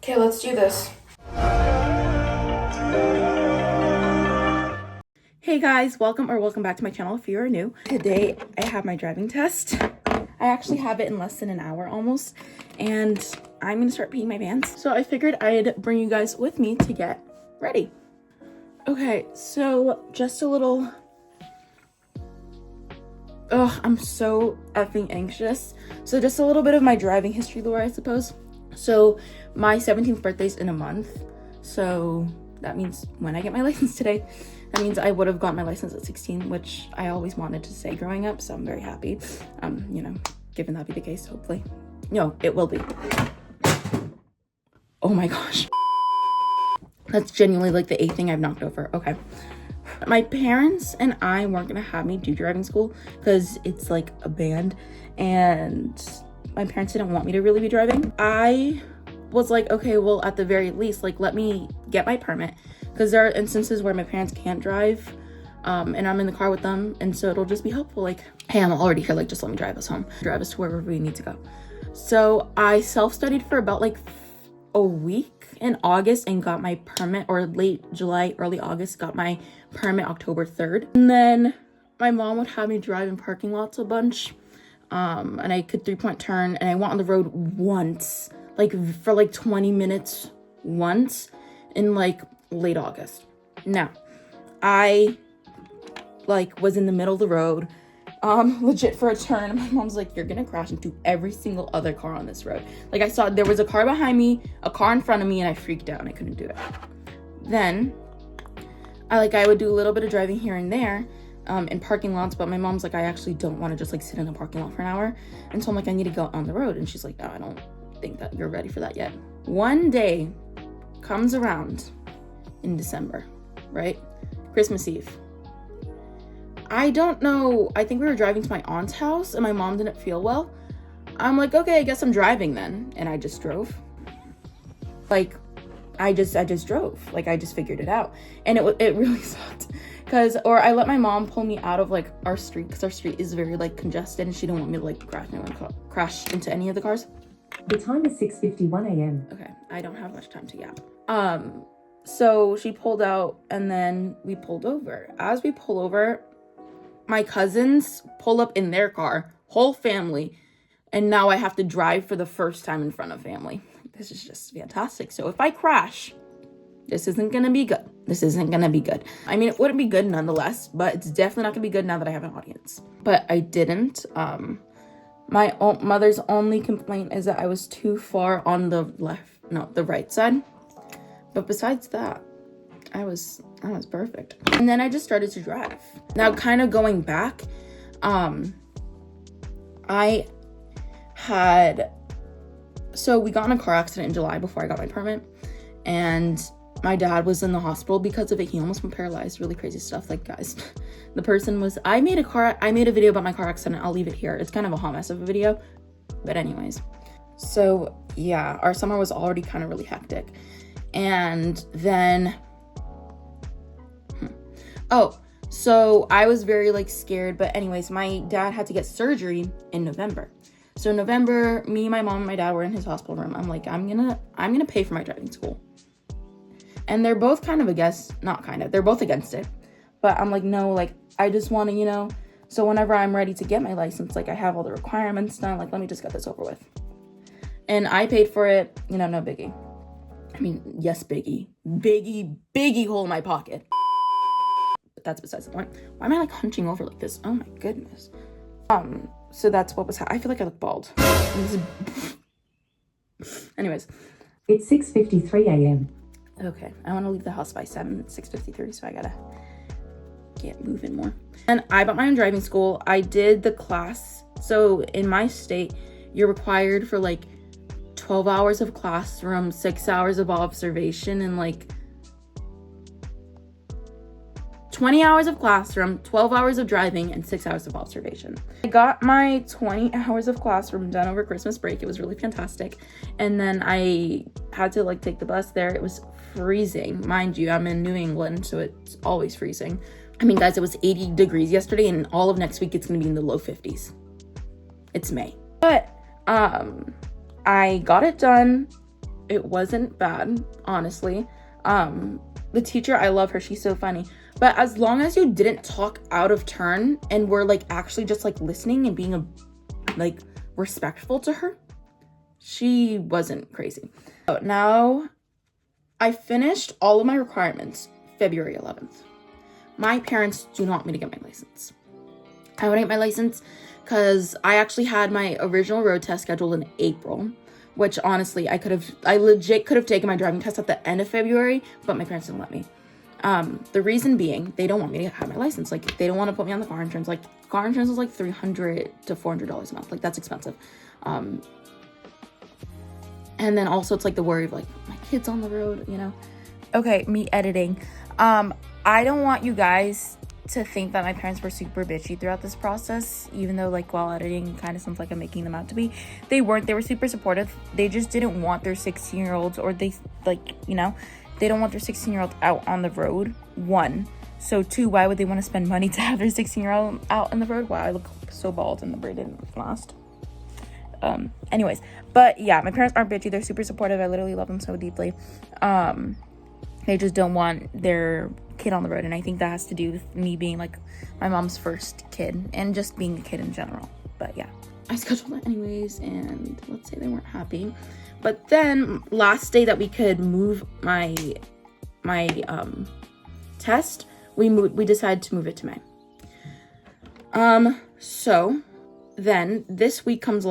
Okay, let's do this. Hey guys, welcome back to my channel if you are new. Today I have my driving test. I actually have it in less than an hour almost, and I'm gonna start peeing my pants. So I figured I'd bring you guys with me to get ready. Okay, so just a little, I'm so effing anxious. So just a little bit of my driving history lore, I suppose. So my 17th birthday's in a month, so that means when I get my license today, that means I would have got my license at 16, which I always wanted to say growing up, so I'm very happy. Given that be the case, hopefully. No, it will be. Oh my gosh. That's genuinely like the 8th thing I've knocked over. Okay. My parents and I weren't gonna have me do driving school because it's like a band, and my parents didn't want me to really be driving. I was like, okay, well, at the very least, like, let me get my permit, because there are instances where my parents can't drive, and I'm in the car with them, and so it'll just be helpful. Like, hey, I'm already here, like, just let me drive us home, drive us to wherever we need to go. So I self-studied for about like a week in August and got my permit, or late July, early August, got my permit October 3rd. And then my mom would have me drive in parking lots a bunch, and I could 3-point turn, and I went on the road once, like for like 20 minutes once in like late August. Now, I like was in the middle of the road, legit for a turn, and my mom's like, you're gonna crash into every single other car on this road. Like, I saw there was a car behind me, a car in front of me, and I freaked out and I couldn't do it. Then I would do a little bit of driving here and there in parking lots, but my mom's like, I actually don't want to just like sit in a parking lot for an hour. And so I'm like, I need to go on the road. And she's like, no, I don't think that you're ready for that yet. One day comes around in December, right? Christmas Eve. I don't know, I think we were driving to my aunt's house and my mom didn't feel well. I'm like, okay, I guess I'm driving then. And I just drove. Like, I just drove. Like, I just figured it out. And it really sucked. Or I let my mom pull me out of like our street, because our street is very like congested and she didn't want me to like crash into any of the cars. The time is 6:51 a.m. Okay, I don't have much time to yap. So she pulled out and then we pulled over. As we pull over, my cousins pull up in their car, whole family, and now I have to drive for the first time in front of family. This is just fantastic. So if I crash, this isn't gonna be good. This isn't gonna be good. I mean, it wouldn't be good nonetheless, but it's definitely not gonna be good now that I have an audience. But I didn't. My mother's only complaint is that I was too far on the the right side. But besides that, I was perfect. And then I just started to drive. Now, kind of going back, so we got in a car accident in July before I got my permit, and my dad was in the hospital because of it. He almost went paralyzed, really crazy stuff. Like, guys, the person was, I made a video about my car accident. I'll leave it here. It's kind of a hot mess of a video, but anyways. So yeah, our summer was already kind of really hectic. And then, so I was very like scared, but anyways, my dad had to get surgery in November. So November, me, my mom, and my dad were in his hospital room. I'm like, I'm gonna pay for my driving school. And they're both they're both against it. But I'm like, no, like, I just want to, so whenever I'm ready to get my license, like, I have all the requirements done, like, let me just get this over with. And I paid for it, no biggie. I mean, yes, biggie hole in my pocket. But that's besides the point. Why am I like hunching over like this? Oh my goodness. So that's what was I feel like I look bald. Anyways. It's 6:53 a.m. Okay, I want to leave the house by 6:53, so I gotta get moving more. And I bought my own driving school. I did the class. So in my state, you're required for like 12 hours of classroom, 6 hours of observation, and like 20 hours of classroom, 12 hours of driving, and 6 hours of observation. I got my 20 hours of classroom done over Christmas break. It was really fantastic. And then I had to like take the bus there. It was freezing. Mind you, I'm in New England, so it's always freezing. I mean, guys, it was 80 degrees yesterday, and all of next week it's gonna be in the low 50s. It's May. But I got it done. it wasn't bad, honestly. The teacher, I love her, she's so funny. But as long as you didn't talk out of turn and were like actually just like listening and being like respectful to her, she wasn't crazy. So now I finished all of my requirements February 11th. My parents do not want me to get my license. I want to get my license because I actually had my original road test scheduled in April, which honestly, I legit could have taken my driving test at the end of February, but my parents didn't let me. The reason being, they don't want me to have my license. Like, they don't want to put me on the car insurance. Like, car insurance is like $300 to $400 a month. Like, that's expensive. And then also it's like the worry of like my kids on the road, you know? Okay, me editing. I don't want you guys to think that my parents were super bitchy throughout this process, even though like while editing kind of sounds like I'm making them out to be. They weren't. They were super supportive. They just didn't want their 16-year-olds, or they like, you know, they don't want their 16-year-old out on the road. 1. So 2, why would they want to spend money to have their 16-year-old out on the road? Wow, I look so bald and the braid didn't last. Anyways, but yeah, my parents aren't bitchy. They're super supportive. I literally love them so deeply. They just don't want their kid on the road, and I think that has to do with me being like my mom's first kid and just being a kid in general. But yeah, I scheduled it anyways, and let's say they weren't happy. But then last day that we could move my test, we decided to move it to May. So then this week comes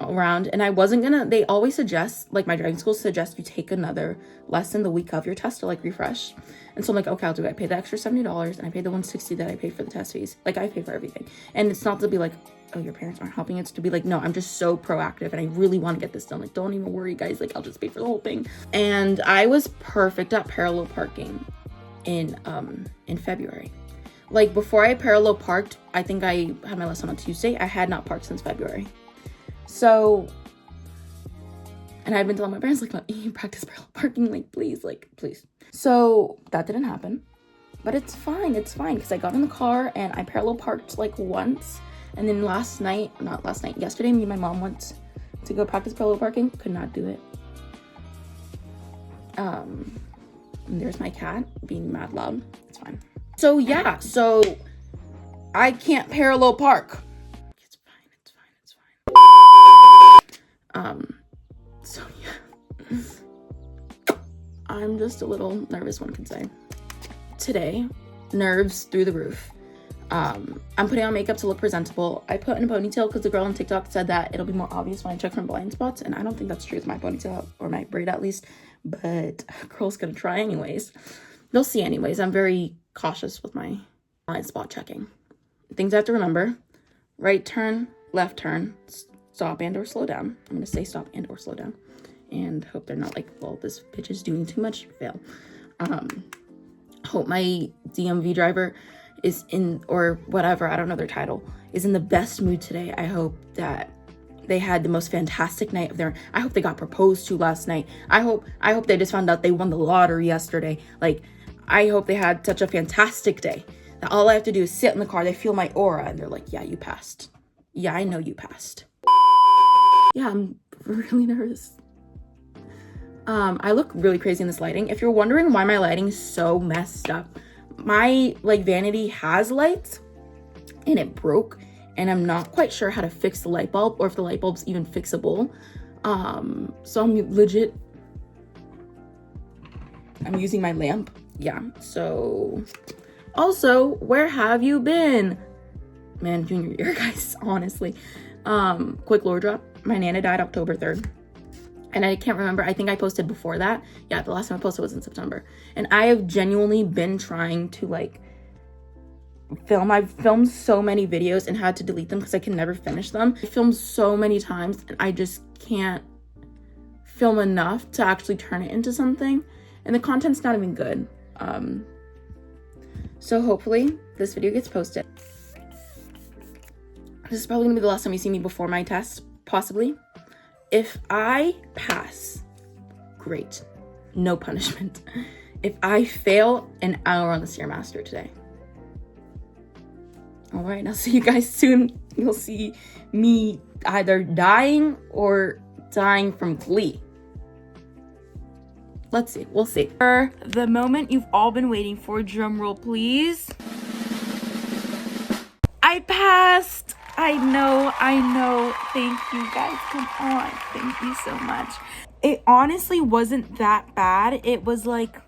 around, and I wasn't gonna, they always suggest, like my driving school suggests you take another lesson the week of your test to like refresh. And so I'm like, okay, I'll do it. I paid the extra $70 and I paid the $160 that I paid for the test fees. Like, I pay for everything. And it's not to be like, oh, your parents aren't helping. It's to be like, no, I'm just so proactive and I really want to get this done. Like, don't even worry, guys. Like, I'll just pay for the whole thing. And I was perfect at parallel parking in February. Like, before I parallel parked, I think I had my lesson on Tuesday. I had not parked since February. So, and I've been telling my parents, like, let me practice parallel parking, like, please, like, please. So that didn't happen, but it's fine, because I got in the car and I parallel parked like once, and then yesterday, me and my mom went to go practice parallel parking, could not do it. And there's my cat being mad loud, it's fine. So yeah, so I can't parallel park. It's fine. So yeah. I'm just a little nervous, one could say. Today, nerves through the roof. I'm putting on makeup to look presentable. I put in a ponytail because the girl on TikTok said that it'll be more obvious when I check from blind spots, and I don't think that's true with my ponytail, or my braid at least, but girl's gonna try anyways. They'll see anyways. I'm very cautious with my blind spot checking. Things I have to remember: right turn, left turn, stop and or slow down. I'm gonna say stop and or slow down. And hope they're not like, well, this bitch is doing too much, fail. Hope my DMV driver is in, or whatever, I don't know their title, is in the best mood today. I hope that they had the most fantastic night of their, I hope they got proposed to last night. I hope they just found out they won the lottery yesterday. Like, I hope they had such a fantastic day that all I have to do is sit in the car, they feel my aura, and they're like, yeah, you passed. Yeah, I know you passed. Yeah, I'm really nervous. I look really crazy in this lighting. If you're wondering why my lighting is so messed up, my like vanity has lights and it broke, and I'm not quite sure how to fix the light bulb, or if the light bulb's even fixable. So I'm using my lamp. Yeah, so also, where have you been? Man, junior year, guys, honestly. Quick lore drop. My Nana died October 3rd. And I can't remember, I think I posted before that. Yeah, the last time I posted was in September. And I have genuinely been trying to like film. I've filmed so many videos and had to delete them because I can never finish them. I filmed so many times and I just can't film enough to actually turn it into something. And the content's not even good. So hopefully this video gets posted. This is probably gonna be the last time you see me before my test, possibly. If I pass, great, no punishment. If I fail, an hour on the Stairmaster today. All right, I'll see you guys soon. You'll see me either dying or dying from glee. let's see. We'll see. For the moment you've all been waiting for, drum roll, please. I passed. I know. Thank you guys. Come on. Thank you so much. It honestly wasn't that bad. It was like,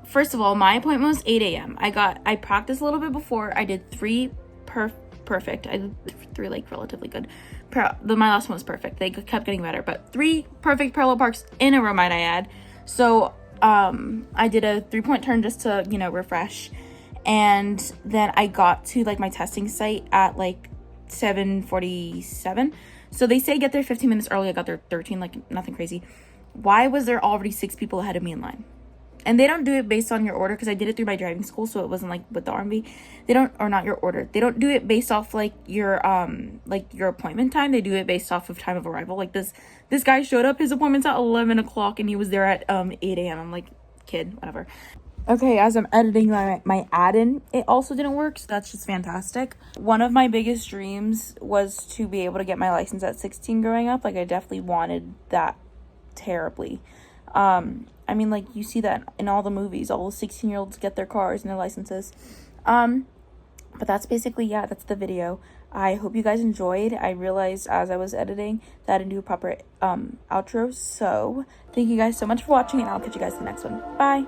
first of all, my appointment was 8 a.m. I practiced a little bit before. I did 3 perfect. I did 3 like relatively good. My last one was perfect. They kept getting better, but 3 perfect parallel parks in a row, might I add. So I did a 3-point turn just to, refresh. And then I got to like my testing site at like 7:47. So they say get there 15 minutes early. I got there 13, like nothing crazy. Why was there already 6 people ahead of me in line? And they don't do it based on your order, because I did it through my driving school, so it wasn't like with the RMV. Not your order. They don't do it based off like your appointment time. They do it based off of time of arrival. Like this guy showed up, his appointment's at 11 o'clock and he was there at 8 a.m. I'm like, kid, whatever. Okay, as I'm editing my add-in, it also didn't work, so that's just fantastic. One of my biggest dreams was to be able to get my license at 16 growing up. Like, I definitely wanted that terribly. I mean, like, you see that in all the movies, all the 16-year-olds get their cars and their licenses. But that's basically, that's the video. I hope you guys enjoyed. I realized as I was editing that I didn't do a proper outro, so thank you guys so much for watching, and I'll catch you guys in the next one. Bye!